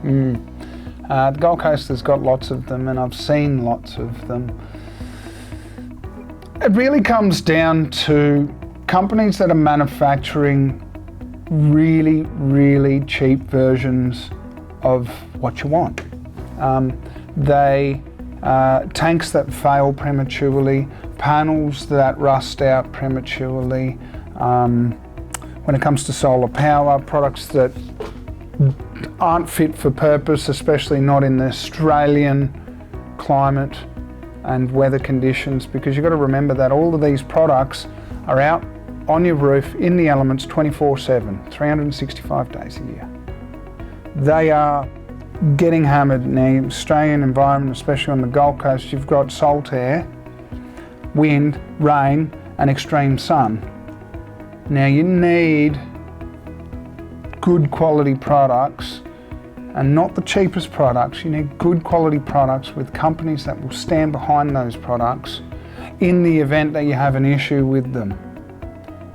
The Gold Coast has got lots of them, and I've seen lots of them. It really comes down to companies that are manufacturing really, really cheap versions of what you want. Tanks that fail prematurely, panels that rust out prematurely. When it comes to solar power, products that aren't fit for purpose, especially not in the Australian climate and weather conditions, because you've got to remember that all of these products are out on your roof in the elements 24/7, 365 days a year. They are getting hammered in the Australian environment, especially on the Gold Coast. You've got salt air, wind, rain and extreme sun. Now you need good quality products, and not the cheapest products. You need good quality products with companies that will stand behind those products in the event that you have an issue with them.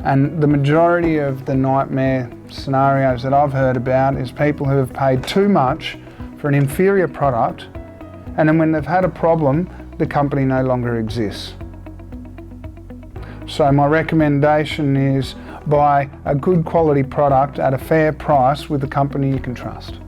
And the majority of the nightmare scenarios that I've heard about is people who have paid too much for an inferior product, and then when they've had a problem, the company no longer exists. So my recommendation is buy a good quality product at a fair price with a company you can trust.